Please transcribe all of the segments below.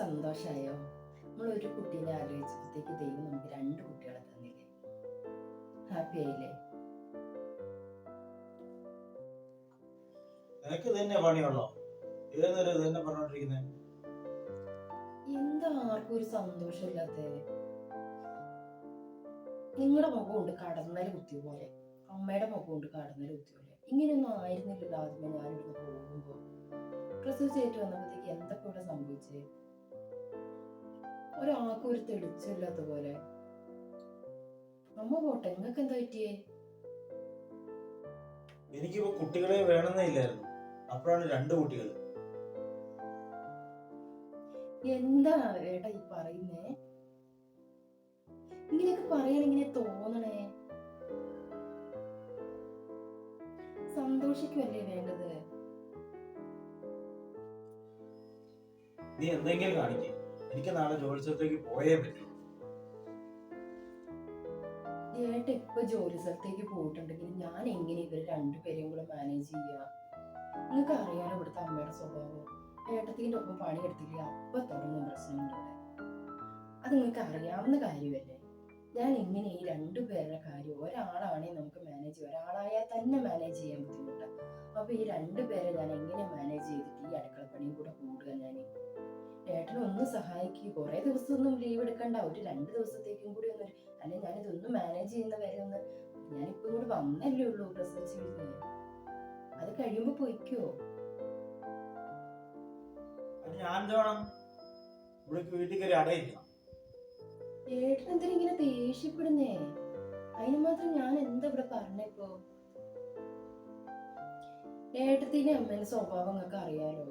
സന്തോഷമായോ? നമ്മളൊരു കുട്ടീനെ ആലോചിച്ചപ്പോഴത്തേക്ക് ദൈവം നമുക്ക് 2 കുട്ടികളെ തന്നില്ലേ? ഹാപ്പി ആയില്ലേ? നിനക്ക് തന്നെ പണിയുള്ളോ? ഏതൊരു ഇത് തന്നെ പറഞ്ഞോണ്ടിരിക്കുന്നേ? എന്താ ആർക്കും ഒരു സന്തോഷമില്ലാത്ത? നിങ്ങളുടെ മുഖം കൊണ്ട് കടന്നൽ കുത്തിയ പോലെ, അമ്മയുടെ മുഖം കൊണ്ട് കടന്നൽ കുത്തിയ പോലെ. ഇങ്ങനെയൊന്നും ആയിരുന്നില്ല ആദ്യമേ ഞാനിവിടുന്ന് പോകുമ്പോ. പ്രസവിച്ചേറ്റ് വന്നപ്പോഴത്തേക്ക് എന്തൊക്കെ ഇവിടെ സംഭവിച്ചേ? ഒരാൾക്കും ഒരു തെളിച്ചില്ലാത്ത പോലെ. അമ്മ പോട്ടെ, നിങ്ങൾക്ക് എന്താ പറ്റിയേ? എനിക്കിപ്പോ കുട്ടികളെ വേണമെന്നേ ഇല്ലായിരുന്നു, അപ്പോഴാണ് 2 കുട്ടികൾ. എന്താ ഏട്ടാ ഈ പറയുന്നേ? ഇങ്ങനെയൊക്കെ പറയാൻ ഇങ്ങനെ തോന്നണേ? സന്തോഷിക്കുവല്ലേ വേണ്ടത്? നീ എന്തെങ്കിലും കാണിക്കേ, എനിക്ക് നാളെ ജോലിസ്ഥലത്തേക്ക് പോയേ പറ്റൂ. ഏട്ട ഇപ്പൊ ജോലി സ്ഥലത്തേക്ക് പോയിട്ടുണ്ടെങ്കിൽ ഞാൻ എങ്ങനെ ഇവര് 2 പേരെയും കൂടെ മാനേജ് ചെയ്യാ? നിങ്ങൾക്ക് അറിയാലോ ഇവിടുത്തെ അമ്മയുടെ സ്വഭാവം. ഏട്ടത്തിന്റെ ഒപ്പം പണിയെടുത്തില്ല അപ്പൊ തുടങ്ങും പ്രശ്നങ്ങളുടെ. അത് നിങ്ങൾക്ക് അറിയാവുന്ന കാര്യമല്ലേ? ഞാൻ എങ്ങനെ ഈ 2 പേരുടെ കാര്യം, ഒരാളാണെങ്കിൽ നമുക്ക് മാനേജ് ചെയ്യാം, ഒരാളായാൽ തന്നെ മാനേജ് ചെയ്യാൻ ബുദ്ധിമുട്ടാണ്. അപ്പൊ ഈ 2 പേരെ ഞാൻ എങ്ങനെ മാനേജ് ചെയ്തിട്ട് ഈ അടുക്കളപ്പണിയും കൂടെ കൂടുക? ഞാൻ ഏട്ടനെ ഒന്ന് സഹായിക്കുക. കുറെ ദിവസം ഒന്നും ലീവ് എടുക്കണ്ട, ഒരു 2 ദിവസത്തേക്കും കൂടി ഒന്ന്, അല്ലെങ്കിൽ ഞാനിതൊന്നും മാനേജ് ചെയ്യുന്ന വരെ ഒന്ന്. ഞാനിപ്പോ ഇങ്ങോട്ട് വന്നല്ലേ ഉള്ളൂ പ്രസവിച്ച് കഴിഞ്ഞ്. അത് കഴിയുമ്പോ പൊയ്ക്കോ. ഞാൻ വേണം ഇവിടേക്ക് വീട്ടിൽ കയറി അടയിരിക്കണം. ഏട്ടൻ എന്തിനാ ഇങ്ങനെ ദേഷ്യപ്പെടുന്നേ? അതിന് മാത്രം ഞാൻ എന്താ ഇവിടെ പറഞ്ഞപ്പോ? ഏട്ടത്തിന്റെ അമ്മേന്റെ സ്വഭാവം നിങ്ങൾക്ക് അറിയാലോ.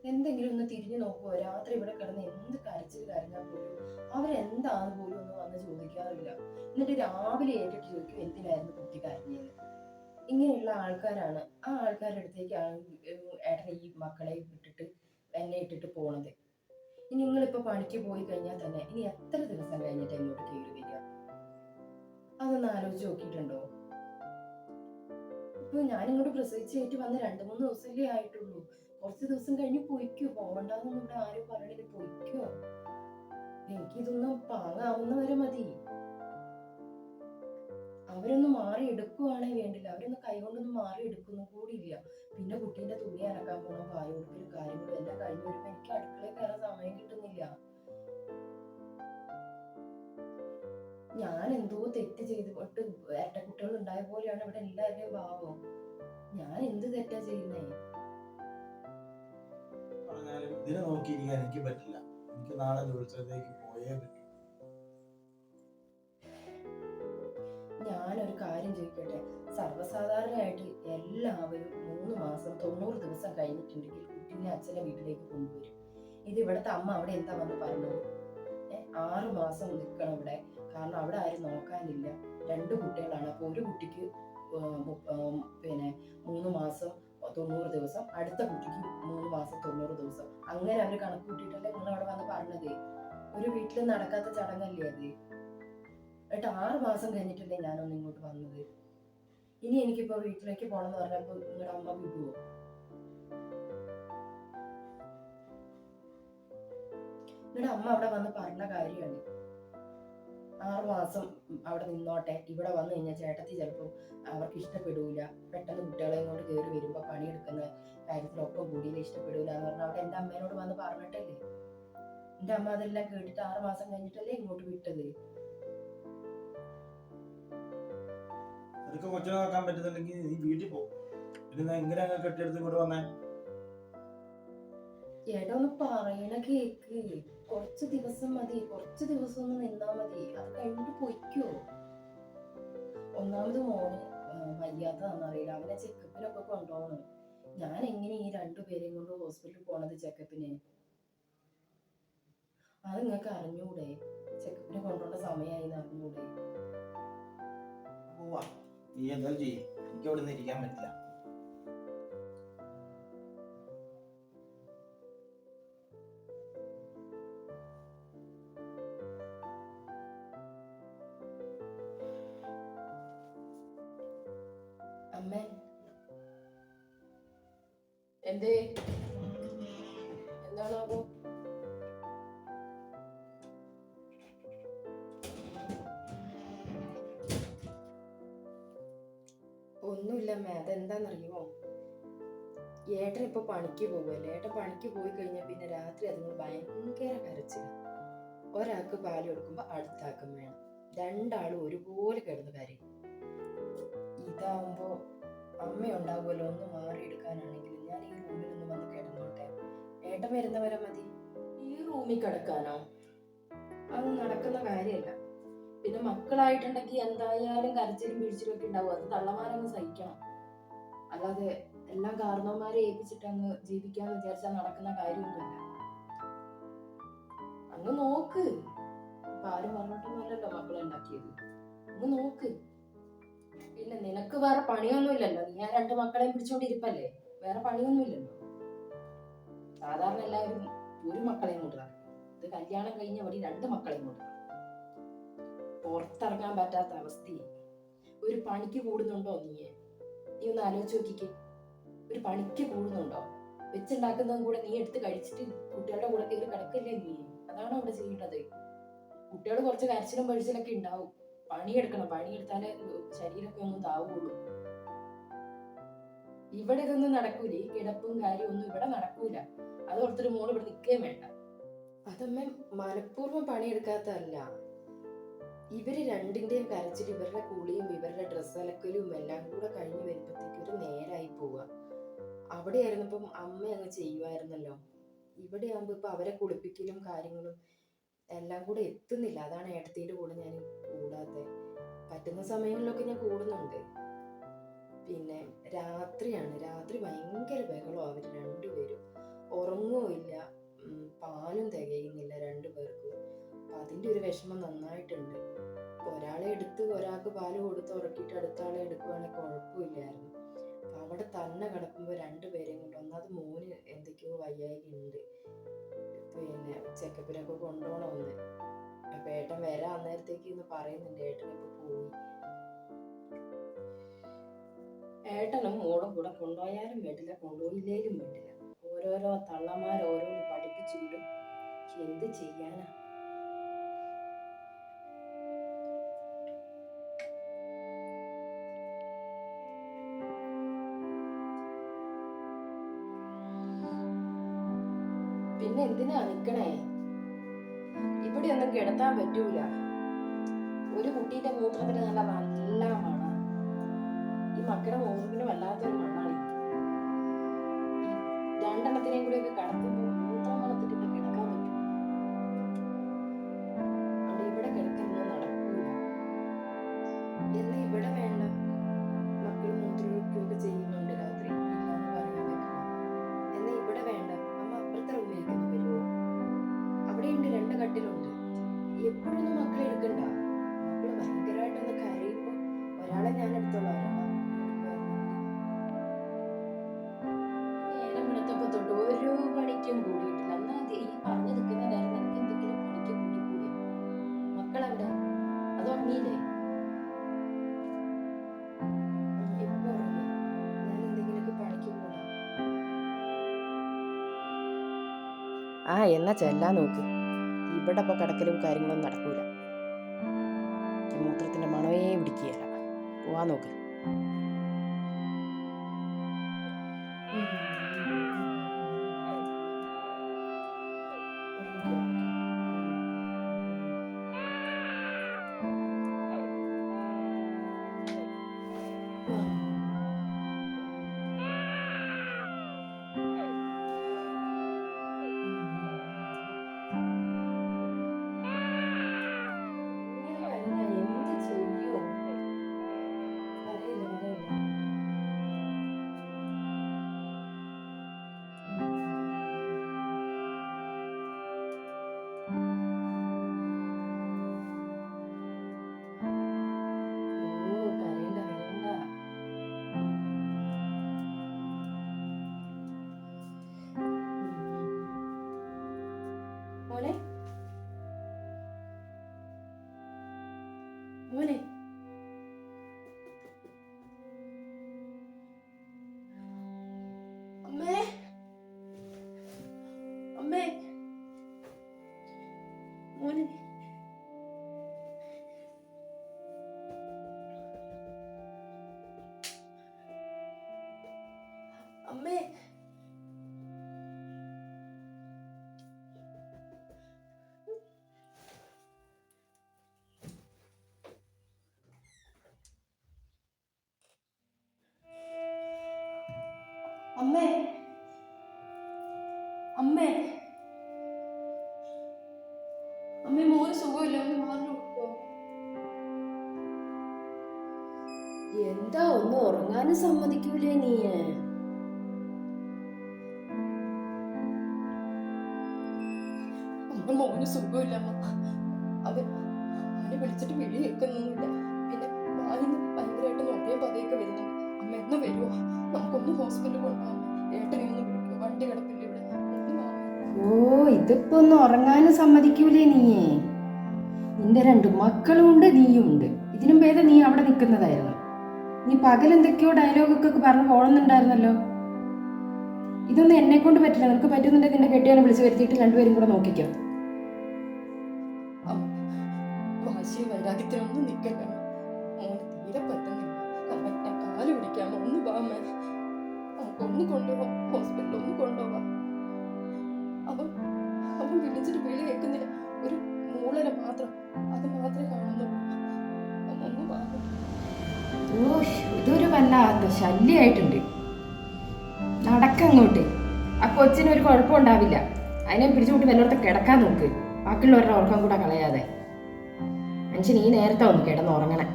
എന്തെങ്കിലും ഒന്ന് തിരിഞ്ഞു നോക്കുവോ? രാത്രി ഇവിടെ കിടന്ന് എന്ത് കരച്ചിൽ കരഞ്ഞാൽ പോലും അവരെന്താന്ന് പോലും ഒന്നും വന്ന് ചോദിക്കാറില്ല. എന്നിട്ട് രാവിലെ ഏറ്റിട്ട് ചോദിക്കും എന്തിനായിരുന്നു കുട്ടി കരഞ്ഞത്. ഇങ്ങനെയുള്ള ആൾക്കാരാണ്, ആ ആൾക്കാരുടെ അടുത്തേക്കാണ് ഏട്ടൻ ഈ മക്കളെ വിട്ടിട്ട് എന്നെ ഇട്ടിട്ട് പോണത്. ഇനി നിങ്ങളിപ്പോ പണിക്ക് പോയി കഴിഞ്ഞാൽ തന്നെ ഇനി എത്ര ദിവസം കഴിഞ്ഞിട്ട് ഇങ്ങോട്ട് കയറി വരിക? അതൊന്ന് ആലോചിച്ച് നോക്കിയിട്ടുണ്ടോ? ഇപ്പൊ ഞാനിങ്ങോട്ട് പ്രസവിച്ചേറ്റ് വന്ന് 2-3 ദിവസമല്ലേ ആയിട്ടുള്ളൂ. കുറച്ച് ദിവസം കഴിഞ്ഞ് പൊയ്ക്കോ. പോവണ്ടെന്നൊന്നും ഇവിടെ ആരും പറയണില്ല, പൊയ്ക്കോ. എനിക്കിതൊന്നും പാങ്ങാവുന്നവരെ മതി. അവരൊന്ന് മാറി എടുക്കുവാണേ വേണ്ടില്ല, അവരൊന്ന് കൈകൊണ്ടൊന്നും മാറി എടുക്കുന്നു കൂടിയില്ല. പിന്നെ കുട്ടീന്റെ തുണി അലക്കാൻ പോകണം, പായ കൊടുക്കലും കാര്യങ്ങളും എല്ലാം കഴിഞ്ഞ് വരുമ്പോ എനിക്ക് അടുക്കളയിൽ കയറാൻ സമയം കിട്ടുന്നില്ല. ഞാൻ എന്തോ തെറ്റ് ചെയ്തിട്ട് കുട്ടികൾ ഉണ്ടായ പോലെയാണ് ഇവിടെ എല്ലാവരുടെയും ഭാവം. ഞാൻ എന്ത് തെറ്റാ ചെയ്യുന്നേ? ഇതിനെ നോക്കിയിരിക്കാൻ എനിക്ക് പറ്റില്ല. എനിക്ക് നാളെ ജോലിസ്ഥലത്തേക്ക് പോയേ പറ്റൂ. ഞാനൊരു കാര്യം ചോദിക്കട്ടെ? സർവ്വസാധാരണയായിട്ട് എല്ലാവരും 3 മാസം 90 ദിവസം കഴിഞ്ഞിട്ടുണ്ടെങ്കിൽ കുട്ടീനെ അച്ഛനെ വീട്ടിലേക്ക് കൊണ്ടുവരും. ഇത് ഇവിടുത്തെ അമ്മ അവിടെ എന്താ വന്ന് പറഞ്ഞത്? 6 മാസം നിൽക്കണം ഇവിടെ, കാരണം അവിടെ ആരും നോക്കാനില്ല. 2 കുട്ടികളാണ്. അപ്പൊ ഒരു കുട്ടിക്ക് പിന്നെ 3 മാസം 90 ദിവസം, അടുത്ത കുട്ടിക്ക് 3 മാസം 90 ദിവസം. അങ്ങനെ അവര് കണക്ക് കൂട്ടിയിട്ടല്ലേ നിങ്ങൾ അവിടെ വന്ന് പറഞ്ഞത്? ഒരു വീട്ടിൽ നടക്കാത്ത ചടങ്ങല്ലേ അത്? എന്നിട്ട് 6 മാസം കഴിഞ്ഞിട്ടല്ലേ ഞാനൊന്ന് ഇങ്ങോട്ട് വന്നത്. ഇനി എനിക്കിപ്പോ വീട്ടിലേക്ക് പോണെന്ന് പറഞ്ഞപ്പോ നിങ്ങളുടെ അമ്മ വിടുവോ? നിങ്ങളുടെ അമ്മ അവിടെ വന്ന് പറഞ്ഞ കാര്യമാണ് 6 മാസം അവിടെ നിന്നോട്ടെ, ഇവിടെ വന്നു കഴിഞ്ഞാൽ ചേട്ടത്തി ചിലപ്പോൾ അവർക്ക് ഇഷ്ടപ്പെടൂല, പെട്ടെന്ന് കുട്ടികളെയും കൊണ്ട് കയറി വരുമ്പോ പണിയെടുക്കുന്ന കാര്യത്തിലൊപ്പം കൂടിയിൽ ഇഷ്ടപ്പെടൂല എന്ന് പറഞ്ഞാൽ അവിടെ എന്റെ അമ്മേനോട് വന്ന് പറഞ്ഞിട്ടല്ലേ? എന്റെ അമ്മ അതെല്ലാം കേട്ടിട്ട് 6 മാസം കഴിഞ്ഞിട്ടല്ലേ ഇങ്ങോട്ട് വിട്ടത്. നിനക്ക് കൊച്ചിനെ നോക്കാൻ പറ്റുന്നില്ലെങ്കിൽ നീ വീട്ടിൽ പോകും. പിന്നെ എങ്ങനെ അങ്ങ് കെട്ടിയെടുത്ത് ഇങ്ങോട്ട് വന്നേ? ഏട്ടാ ഒന്ന് പറയണ കേക്ക്. കുറച്ച് ദിവസം മതി, കുറച്ച് ദിവസം ഒന്ന് നിന്നാ മതി, അത് കഴിഞ്ഞിട്ട് പൊയ്ക്കോ. ഒന്നാമത് മോന് വയ്യാത്തതാണെന്നറിയില്ല, അവനെ ചെക്കപ്പിനൊക്കെ കൊണ്ടുപോകണം. ഞാൻ എങ്ങനെ ഈ 2 പേരെയും കൊണ്ട് ഹോസ്പിറ്റലിൽ പോണത് ചെക്കപ്പിന്? അത് നിങ്ങൾക്ക് അറിഞ്ഞൂടെ? ചെക്കപ്പിന് കൊണ്ടുപോകേണ്ട സമയമായി അറിഞ്ഞൂടെ? നീ എന്തായാലും ചെയ്യും, എനിക്ക് അവിടെ നിന്ന് ഇരിക്കാൻ പറ്റില്ല. അമ്മേ, എന്തേ? എന്താണാവോ? അമ്മ, അതെന്താന്നറിയുമോ? ഏട്ടൻ ഇപ്പൊ പണിക്ക് പോകുമല്ലേ. ഏട്ടൻ പണിക്ക് പോയി കഴിഞ്ഞാൽ പിന്നെ രാത്രി അതുങ്ങൾ ഭയങ്കര കരച്ചില്ല. ഒരാൾക്ക് പാല് കൊടുക്കുമ്പോ അടുത്ത ആൾക്കും വേണം. രണ്ടാളും ഒരുപോലെ കിടന്ന് കരയും. ഇതാവുമ്പോ അമ്മയുണ്ടാകുമല്ലോ ഒന്ന് മാറിയെടുക്കാനാണെങ്കിലും ഞാൻ ഈ റൂമിൽ ഒന്ന് വന്ന് കിടന്നോട്ടെ. ഏട്ടൻ വരുന്നവരെ മതി. ഈ റൂമിൽ കിടക്കാനോ? അത് നടക്കുന്ന കാര്യമല്ല. പിന്നെ മക്കളായിട്ടുണ്ടെങ്കിൽ എന്തായാലും കരച്ചിലും പിടിച്ചിലും ഒക്കെ ഉണ്ടാവും. അത് തള്ളമാരങ്ങ് സഹിക്കണം. അല്ലാതെ എല്ലാം കാരണവന്മാരെ ഏൽപ്പിച്ചിട്ട് അങ്ങ് ജീവിക്കാന്ന് വിചാരിച്ചാൽ നടക്കുന്ന കാര്യമൊന്നുമില്ല. അങ്ങ് നോക്ക്. ഇപ്പൊ ആരും പറഞ്ഞിട്ടൊന്നുമല്ലല്ലോ മക്കളെ ഉണ്ടാക്കിയത്. അങ്ങ് നോക്ക്. പിന്നെ നിനക്ക് വേറെ പണിയൊന്നുമില്ലല്ലോ. നീ ആ 2 മക്കളെയും പിടിച്ചോണ്ടിരിപ്പല്ലേ. വേറെ പണിയൊന്നുമില്ലല്ലോ. സാധാരണ എല്ലാവരും ഒരു മക്കളെയും കൊണ്ട് നടക്കും. ഇത് കല്യാണം കഴിഞ്ഞ വഴി 2 മക്കളെയും കൊണ്ട് നടക്കും. പുറത്തിറങ്ങാൻ പറ്റാത്ത അവസ്ഥയെ. ഒരു പണിക്ക് കൂടുന്നുണ്ടോ നീ? നീ ഒന്ന് ആലോചിച്ച് നോക്കിക്കേ. ഒരു പണിക്ക് കൂടുന്നുണ്ടോ? വെച്ചുണ്ടാക്കുന്നതും കൂടെ നീ എടുത്ത് കഴിച്ചിട്ട് കുട്ടികളുടെ കൂടെ കയറി കിടക്കല്ലേ നീ? അതാണോ അവിടെ ചെയ്യേണ്ടത്? കുട്ടികൾ കുറച്ച് കരച്ചിലും പഴിച്ചിലൊക്കെ ഉണ്ടാവും. പണിയെടുക്കണം. പണിയെടുത്താലേ ശരീരമൊക്കെ ഒന്നും താവുള്ളൂ. ഇവിടെ ഇതൊന്നും നടക്കൂല. ഈ കിടപ്പും കാര്യവും ഒന്നും ഇവിടെ നടക്കൂല. അത് ഓർത്തൊരു മോള് ഇവിടെ നിൽക്കുകയും വേണ്ട. അതമ്മ മനഃപൂർവ്വം പണിയെടുക്കാത്തതല്ല. ഇവര് രണ്ടിന്റെയും കരച്ചിൽ, ഇവരുടെ കുളിയും ഇവരുടെ ഡ്രസ്സ് അലക്കലും എല്ലാം കൂടെ കഴിഞ്ഞ് വരുമ്പോഴത്തേക്ക് ഒരു നേരായി പോവുക. അവിടെ ആയിരുന്നപ്പം അമ്മ അങ്ങ് ചെയ്യുമായിരുന്നല്ലോ. ഇവിടെ ആകുമ്പോ ഇപ്പൊ അവരെ കുളിപ്പിക്കലും കാര്യങ്ങളും എല്ലാം കൂടെ എത്തുന്നില്ല. അതാണ് ഏട്ടത്തിന്റെ കൂടെ ഞാൻ കൂടാതെ. പറ്റുന്ന സമയങ്ങളിലൊക്കെ ഞാൻ കൂടുന്നുണ്ട്. പിന്നെ രാത്രിയാണ്. രാത്രി ഭയങ്കര ബഹളവും. അവര് രണ്ടുപേരും ഉറങ്ങുമില്ല. പാലും തികയുന്നില്ല 2 പേർക്കും. അപ്പൊ അതിന്റെ ഒരു വിഷമം നന്നായിട്ടുണ്ട്. ഒരാളെ എടുത്ത് ഒരാൾക്ക് പാല് കൊടുത്ത് ഉറക്കിയിട്ട് അടുത്ത ആളെ എടുക്കുവാണെങ്കിൽ കുഴപ്പമില്ലായിരുന്നു. അപ്പൊ അവിടെ തന്നെ കിടക്കുമ്പോൾ 2 പേരെയും കൊണ്ട് ഒന്നത് മോന് എന്തൊക്കെയോ വയ്യായ്ക ഉണ്ട്. പിന്നെ ചെക്കപ്പിനൊക്കെ കൊണ്ടുപോകണമെന്ന്. അപ്പൊ ഏട്ടൻ വരാൻ അന്നേരത്തേക്ക് ഇന്ന് പറയുന്നുണ്ട്. ഏട്ടനിപ്പോ പോയി. ഏട്ടനും മോളും കൂടെ കൊണ്ടുപോയാലും വേണ്ടില്ല, കൊണ്ടുപോയില്ലേലും വേണ്ടില്ല. ഓരോരോ തള്ളമാർ ഓരോന്ന് പഠിപ്പിച്ചു വിടും. എന്ത് ചെയ്യാനാ? പിന്നെ എന്തിനാ നിക്കണേ? ഇവിടെ ഒന്നും കിടത്താൻ പറ്റൂല. ഒരു കുട്ടീന്റെ മൂത്രത്തിന് നല്ല മണ. ഈ മക്കളുടെ മൂത്രത്തിന് വല്ലാത്തൊരു മണാണ്. ഈ 2 എണ്ണത്തിനെയും കൂടെയൊക്കെ കടത്തുമ്പോൾ മൂത്രം മണത്തിട്ട് ഇവിടെ കിടക്കാൻ പറ്റും? അവിടെ ഇവിടെ കിടക്കുന്നത് നടക്കൂല. എന്നാ ഇവിടെ വേണ്ട. മക്കൾ മൂത്രമൊക്കെ ചെയ്യുന്നുണ്ട് രാത്രി, ഇല്ലാന്ന് പറയാൻ പറ്റില്ല. എന്നാ ഇവിടെ വേണ്ട. അമ്മ അപ്പുറത്തെ റൂമിലേക്ക് ഒന്ന് വരുമോ? അവിടെയുണ്ട് 2 കട്ടിലുണ്ട്. എപ്പോഴൊന്നും മക്കളെ എടുക്കണ്ട. മക്കള് ഭയങ്കരമായിട്ടൊന്ന് കരയുമ്പോ ഒരാളെ ഞാൻ എടുത്തോളാം. നേരം വെളുത്തപ്പോ തൊട്ട് ഓരോ പണിക്കും കൂടിയിട്ടില്ല. എന്നാ ഈ പറഞ്ഞു നിൽക്കുന്ന നേരം എനിക്ക് എന്തെങ്കിലും പണിക്ക് കൂടിക്കൂടി? മക്കളെവിടെ? അത് ഉറങ്ങിയില്ലേ? എപ്പോ ഉറങ്ങി? ഞാൻ എന്തെങ്കിലുമൊക്കെ പണിക്ക് കൂടാം. എന്നാ ചെല്ലാൻ നോക്ക്. ഇവിടെ ഇപ്പൊ കിടക്കലും കാര്യങ്ങളും നടക്കൂല. മൂത്രത്തിന്റെ മണവേ പിടിക്കുകയല്ല. പോവാൻ നോക്ക്. എന്ത് ചെയ്യും? അമ്മേ അമ്മേ അമ്മേ മോന് സുഖമില്ല, ഒന്ന് മാറി കൊടുക്കോ? എന്താ ഒന്ന് ഉറങ്ങാനും സമ്മതിക്കൂലേ നീ? അമ്മ മോന് സുഖമില്ല അമ്മ. അവനെ വിളിച്ചിട്ട് വിളി കേൾക്കുന്നൊന്നുമില്ല. പിന്നെ വായിന്ന് ഭയങ്കരമായിട്ട് നോക്കിയാൽ പതിയൊക്കെ വരുന്നുണ്ട്. അമ്മ എന്ന് വരുമോ? നമുക്കൊന്ന് ഹോസ്പിറ്റലിൽ കൊണ്ടുപോകാം. ഏട്ടനെ ഒന്ന് വിളിക്കുക, വണ്ടി കിടപ്പില്ല ഇവിടെ. ഓ, ഇതിപ്പോ ഒന്ന് ഉറങ്ങാനും സമ്മതിക്കൂലേ നീയേ? നിന്റെ 2 മക്കളും ഉണ്ട്, നീയും ഉണ്ട്. ഇതിനും ഭേദം നീ അവിടെ നിൽക്കുന്നതായിരുന്നു. നീ പകലെന്തൊക്കെയോ ഡയലോഗൊക്കെ പറഞ്ഞ് പോകണമെന്നുണ്ടായിരുന്നല്ലോ. ഇതൊന്നും എന്നെ കൊണ്ട് പറ്റില്ല. നിനക്ക് പറ്റുന്നുണ്ടെങ്കിൽ നിന്റെ കെട്ടിയാനെ വിളിച്ച് വരുത്തിയിട്ട് 2 പേരും കൂടെ നോക്കിക്കോ. വാശിയും വൈരാഗ്യത്തിനൊന്നും നിൽക്കണ്ട. മോന് തീരെ പറ്റുന്നില്ല. ഞാൻ കാല് പിടിക്കാം, ഒന്ന് പോകാമേ. നമുക്കൊന്ന് കൊണ്ടുപോകാം, ഹോസ്പിറ്റലിൽ ഒന്ന് കൊണ്ടുപോകാം. അവൻ വിളിച്ചിട്ട് വിളി കേൾക്കുന്നില്ല. ഒരു മൂളര മാത്രം, അത് മാത്രമേ കാണുന്നുള്ളൂ. ഒന്ന് പറഞ്ഞു. ഓ, ഇതൊരു വല്ലാത്ത ശല്യമായിട്ടുണ്ട്. നടക്കങ്ങോട്ട്. ആ കൊച്ചിനൊരു കുഴപ്പമുണ്ടാവില്ല. അതിനെ പിടിച്ചുകൂട്ടി വല്ലയിടത്ത് കിടക്കാൻ നോക്ക്. ബാക്കിയുള്ളവരുടെ ഉറക്കം കൂടെ കളയാതെ. മനുഷ്യൻ ഈ നേരത്തെ ഒന്ന് കിടന്നുറങ്ങണേ.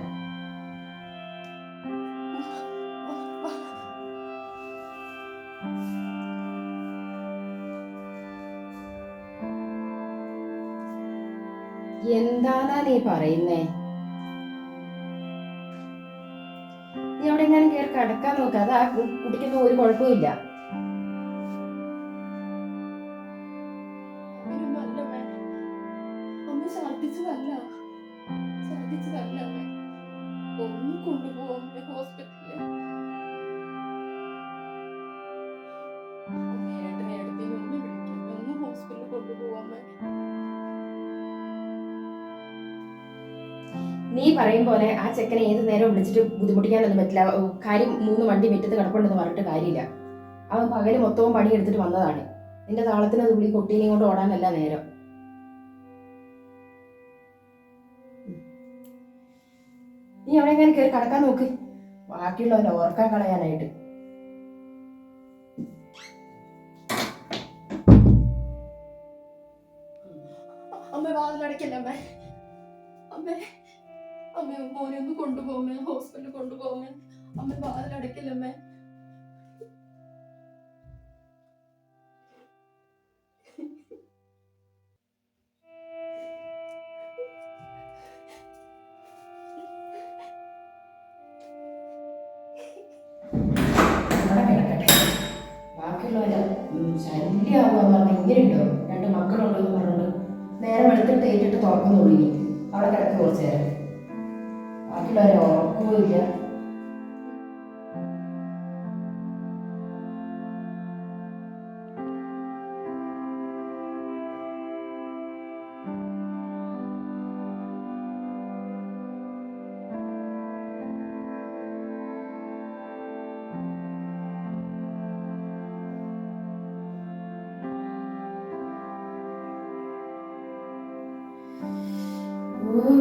എന്താണാ നീ പറയുന്നേ? നീ അവിടെ എങ്ങാനും കയറി കിടക്കാൻ നോക്ക്. അത് ആ കുട്ടിക്കൊന്നും ഒരു കുഴപ്പമില്ല. ഒന്ന് കൊണ്ടുപോകാം ഹോസ്പിറ്റലിൽ. ഏട്ടനെ എടുത്തേക്ക് ഒന്ന് വിളിക്കാം, ഒന്ന് ഹോസ്പിറ്റലിൽ കൊണ്ടുപോകാമേ. നീ പറയും പോലെ ആ ചെക്കനെ ഏത് നേരം വിളിച്ചിട്ട് ബുദ്ധിമുട്ടിക്കാനൊന്നും പറ്റില്ല. കാര്യം 3 വണ്ടി മുറ്റത്ത് കിടപ്പുണ്ടെന്ന് പറഞ്ഞിട്ട് കാര്യമില്ല. അവൻ പകല് മൊത്തവും പണിയെടുത്തിട്ട് വന്നതാണ്. നിന്റെ താളത്തിന് തുള്ളി കൊട്ടീനെയും കൊണ്ട് ഓടാനല്ല നേരം. നീ അവിടെ എങ്ങനെ കയറി കിടക്കാൻ നോക്ക്. ബാക്കിയുള്ളവരെ ഓർക്കാൻ കളയാനായിട്ട്. അമ്മ വാതിലടക്കല്ലേ അമ്മേ? അമ്മേ അമ്മ മോനെ ഒന്ന് കൊണ്ടുപോകുമേ, ഹോസ്പിറ്റലിൽ കൊണ്ടുപോകുമേ. അമ്മ വാതിലടക്കില്ലമ്മേ. ബാക്കിയുള്ളവരെ ശല്യമാകുക പറഞ്ഞാൽ ഇങ്ങനെയുണ്ടോ? 2 മക്കളുണ്ടെന്ന് പറഞ്ഞിട്ട് നേരം എടുത്തിട്ട് ഏറ്റിട്ട് തുറക്കുന്നുള്ളൂ. ഇനി അവിടെ കിടക്ക് കുറച്ച് നേരം. ബാക്കിയുള്ളവരെ ഉറക്കവുമില്ല.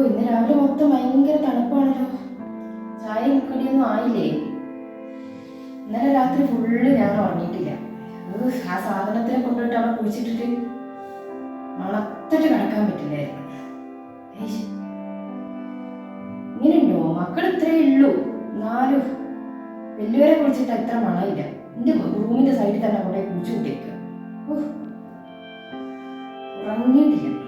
ഇന്ന് രാവിലെ മൊത്തം ഭയങ്കര തണുപ്പാണല്ലോ. ചായയും കടിയൊന്നും ആയില്ലേ? ഇന്നലെ രാത്രി ഫുള്ള് ഞാൻ ഉറങ്ങിയിട്ടില്ല. ആ സാധനത്തിനെ കൊണ്ടുപോയിട്ട് അവിടെ കുഴിച്ചിട്ടിട്ട് മണത്തിട്ട് കിടക്കാൻ പറ്റില്ലായിരുന്നു. ഇങ്ങനെയുണ്ടോ? മക്കൾ ഇത്രയേ ഉള്ളൂ, എന്നാലും വലിയവരെ കുഴിച്ചിട്ട് അത്ര മണമില്ല. എന്റെ റൂമിന്റെ സൈഡിൽ തന്നെ കൊണ്ടുപോയി കുഴിച്ചു കൂട്ടിയേക്കുക. ഉറങ്ങിയിട്ടില്ല.